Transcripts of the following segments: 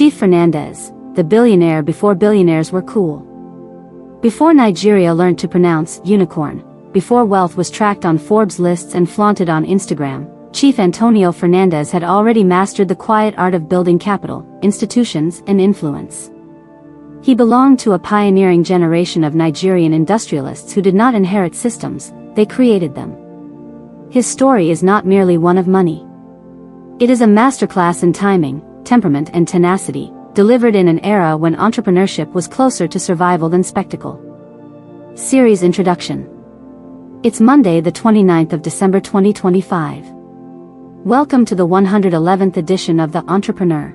Chief Fernandez, the billionaire before billionaires were cool. Before Nigeria learned to pronounce unicorn, before wealth was tracked on Forbes lists and flaunted on Instagram, Chief Antonio Fernandez had already mastered the quiet art of building capital, institutions, and influence. He belonged to a pioneering generation of Nigerian industrialists who did not inherit systems, they created them. His story is not merely one of money. It is a masterclass in timing, temperament and tenacity, delivered in an era when entrepreneurship was closer to survival than spectacle. Series Introduction. It's Monday, the 29th of December 2025. Welcome to the 111th edition of The Entrepreneur.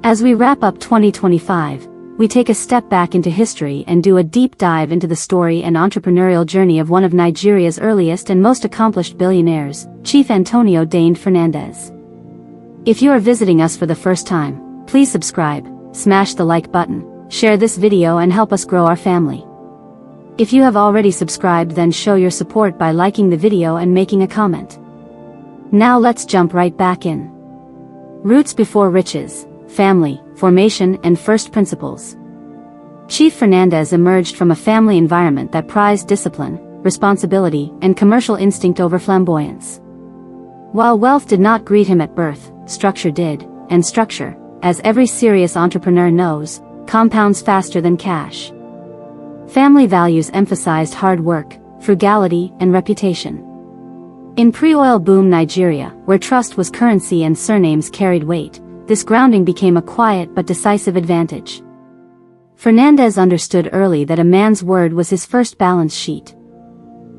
As we wrap up 2025, we take a step back into history and do a deep dive into the story and entrepreneurial journey of one of Nigeria's earliest and most accomplished billionaires, Chief Antonio Dane Fernandez. If you are visiting us for the first time, please subscribe, smash the like button, share this video and help us grow our family. If you have already subscribed, then show your support by liking the video and making a comment. Now let's jump right back in. Roots before riches, family, formation and first principles. Chief Fernandez emerged from a family environment that prized discipline, responsibility, and commercial instinct over flamboyance. While wealth did not greet him at birth, structure did, and structure, as every serious entrepreneur knows, compounds faster than cash. Family values emphasized hard work, frugality, and reputation. In pre-oil boom Nigeria, where trust was currency and surnames carried weight, this grounding became a quiet but decisive advantage. Fernandez understood early that a man's word was his first balance sheet.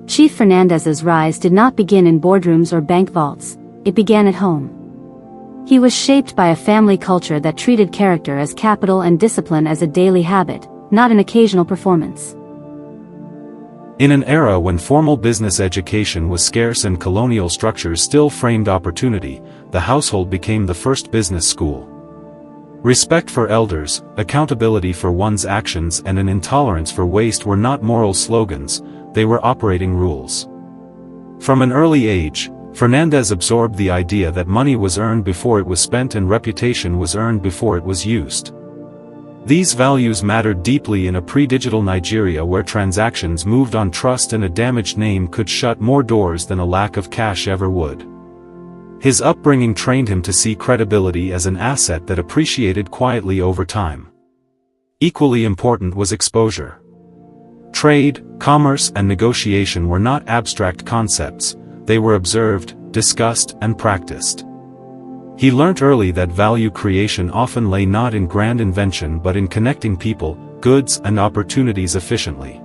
Chief Fernandez's rise did not begin in boardrooms or bank vaults, it began at home. He was shaped by a family culture that treated character as capital and discipline as a daily habit, not an occasional performance. In an era when formal business education was scarce and colonial structures still framed opportunity, the household became the first business school. Respect for elders, accountability for one's actions and an intolerance for waste were not moral slogans, they were operating rules. From an early age, Fernandez absorbed the idea that money was earned before it was spent and reputation was earned before it was used. These values mattered deeply in a pre-digital Nigeria where transactions moved on trust and a damaged name could shut more doors than a lack of cash ever would. His upbringing trained him to see credibility as an asset that appreciated quietly over time. Equally important was exposure. Trade, commerce, and negotiation were not abstract concepts, they were observed, discussed, and practiced. He learnt early that value creation often lay not in grand invention but in connecting people, goods, and opportunities efficiently.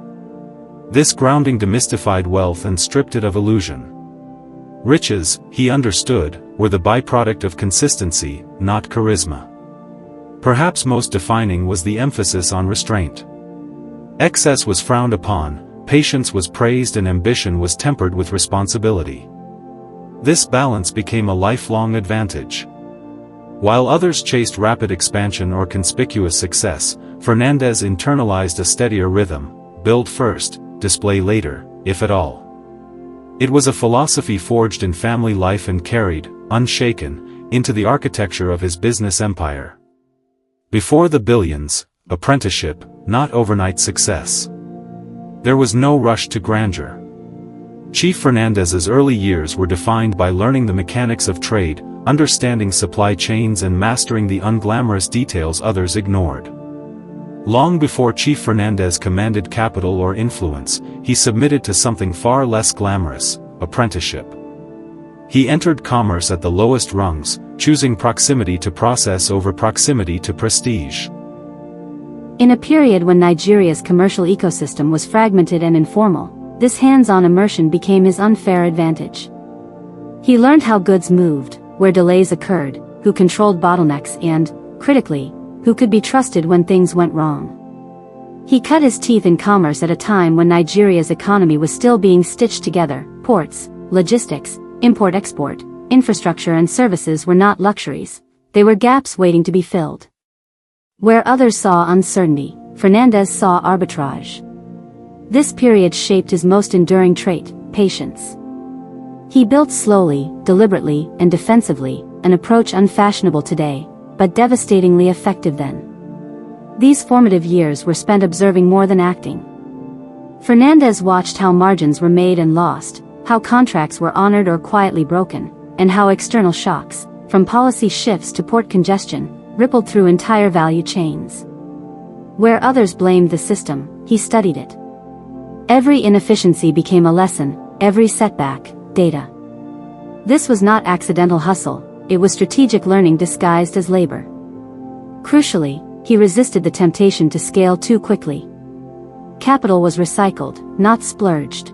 This grounding demystified wealth and stripped it of illusion. Riches, he understood, were the byproduct of consistency, not charisma. Perhaps most defining was the emphasis on restraint. Excess was frowned upon, patience was praised and ambition was tempered with responsibility. This balance became a lifelong advantage. While others chased rapid expansion or conspicuous success, Fernandez internalized a steadier rhythm: build first, display later, if at all. It was a philosophy forged in family life and carried, unshaken, into the architecture of his business empire. Before the billions, apprenticeship, not overnight success. There was no rush to grandeur. Chief Fernandez's early years were defined by learning the mechanics of trade, understanding supply chains and mastering the unglamorous details others ignored. Long before Chief Fernandez commanded capital or influence, he submitted to something far less glamorous: apprenticeship. He entered commerce at the lowest rungs, choosing proximity to process over proximity to prestige. In a period when Nigeria's commercial ecosystem was fragmented and informal, this hands-on immersion became his unfair advantage. He learned how goods moved, where delays occurred, who controlled bottlenecks and, critically, who could be trusted when things went wrong. He cut his teeth in commerce at a time when Nigeria's economy was still being stitched together. Ports, logistics, import-export, infrastructure and services were not luxuries, they were gaps waiting to be filled. Where others saw uncertainty, Fernandez saw arbitrage. This period shaped his most enduring trait: patience. He built slowly, deliberately, and defensively, an approach unfashionable today, but devastatingly effective then. These formative years were spent observing more than acting. Fernandez watched how margins were made and lost, how contracts were honored or quietly broken, and how external shocks, from policy shifts to port congestion, rippled through entire value chains. Where others blamed the system, he studied it. Every inefficiency became a lesson, every setback, data. This was not accidental hustle, it was strategic learning disguised as labor. Crucially, he resisted the temptation to scale too quickly. Capital was recycled, not splurged.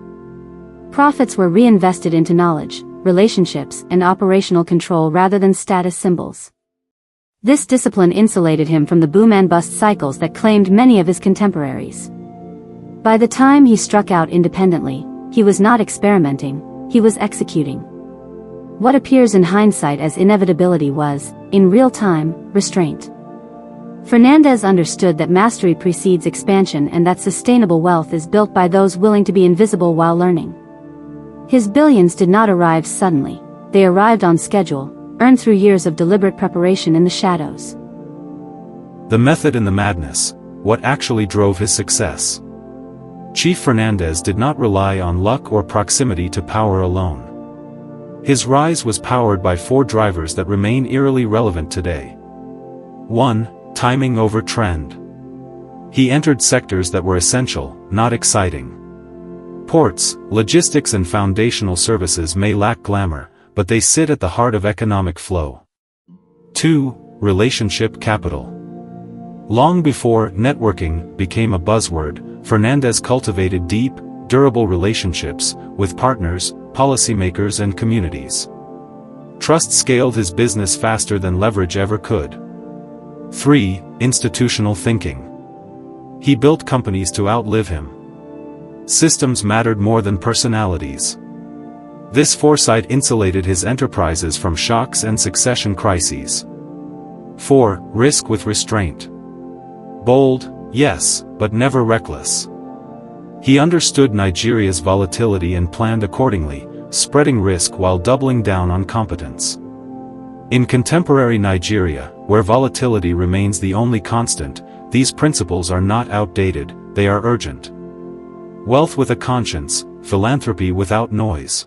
Profits were reinvested into knowledge, relationships, and operational control rather than status symbols. This discipline insulated him from the boom-and-bust cycles that claimed many of his contemporaries. By the time he struck out independently, he was not experimenting, he was executing. What appears in hindsight as inevitability was, in real time, restraint. Fernandez understood that mastery precedes expansion and that sustainable wealth is built by those willing to be invisible while learning. His billions did not arrive suddenly, they arrived on schedule, earned through years of deliberate preparation in the shadows. The method and the madness, what actually drove his success. Chief Fernandez did not rely on luck or proximity to power alone. His rise was powered by 4 drivers that remain eerily relevant today. 1. Timing over trend. He entered sectors that were essential, not exciting. Ports, logistics and foundational services may lack glamour, but they sit at the heart of economic flow. 2. Relationship capital. Long before networking became a buzzword, Fernandez cultivated deep, durable relationships with partners, policymakers and communities. Trust scaled his business faster than leverage ever could. 3. Institutional thinking. He built companies to outlive him. Systems mattered more than personalities. This foresight insulated his enterprises from shocks and succession crises. 4. Risk with restraint. Bold, yes, but never reckless. He understood Nigeria's volatility and planned accordingly, spreading risk while doubling down on competence. In contemporary Nigeria, where volatility remains the only constant, these principles are not outdated, they are urgent. Wealth with a conscience, philanthropy without noise.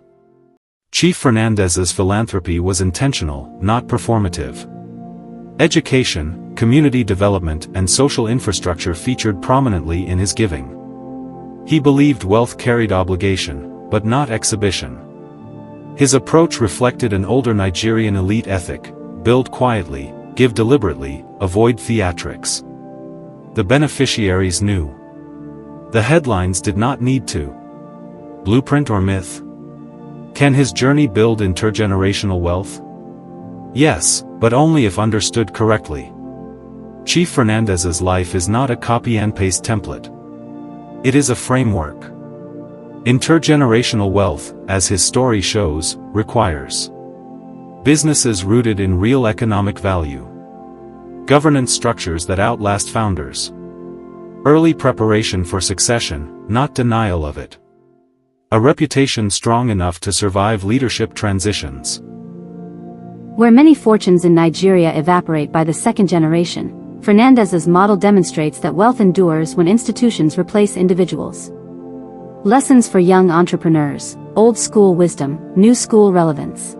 Chief Fernandez's philanthropy was intentional, not performative. Education, community development and social infrastructure featured prominently in his giving. He believed wealth carried obligation, but not exhibition. His approach reflected an older Nigerian elite ethic: build quietly, give deliberately, avoid theatrics. The beneficiaries knew. The headlines did not need to. Blueprint or myth? Can his journey build intergenerational wealth? Yes, but only if understood correctly. Chief Fernandez's life is not a copy-and-paste template. It is a framework. Intergenerational wealth, as his story shows, requires businesses rooted in real economic value, governance structures that outlast founders, early preparation for succession, not denial of it, a reputation strong enough to survive leadership transitions. Where many fortunes in Nigeria evaporate by the second generation, Fernandez's model demonstrates that wealth endures when institutions replace individuals. Lessons for young entrepreneurs: old school wisdom, new school relevance.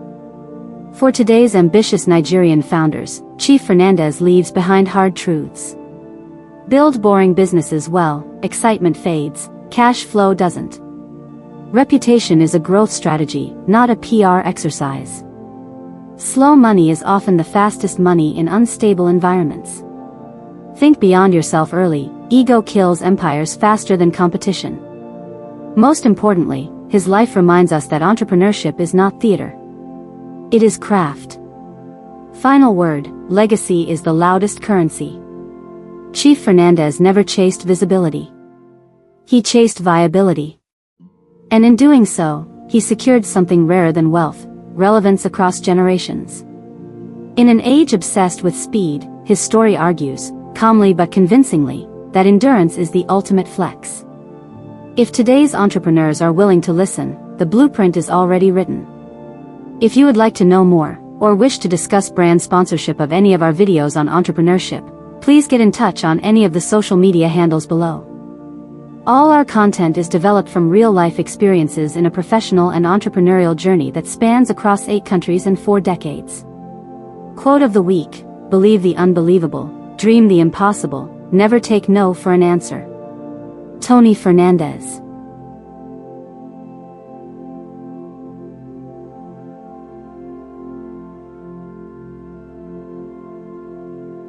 For today's ambitious Nigerian founders, Chief Fernandez leaves behind hard truths. Build boring businesses well, excitement fades, cash flow doesn't. Reputation is a growth strategy, not a PR exercise. Slow money is often the fastest money in unstable environments. Think beyond yourself early, ego kills empires faster than competition. Most importantly, his life reminds us that entrepreneurship is not theater. It is craft. Final word: legacy is the loudest currency. Chief Fernandez never chased visibility. He chased viability. And in doing so, he secured something rarer than wealth: relevance across generations. In an age obsessed with speed, his story argues, calmly but convincingly, that endurance is the ultimate flex. If today's entrepreneurs are willing to listen, the blueprint is already written. If you would like to know more, or wish to discuss brand sponsorship of any of our videos on entrepreneurship, please get in touch on any of the social media handles below. All our content is developed from real-life experiences in a professional and entrepreneurial journey that spans across 8 countries and 4 decades. Quote of the week: believe the unbelievable, dream the impossible, never take no for an answer. Tony Fernandez.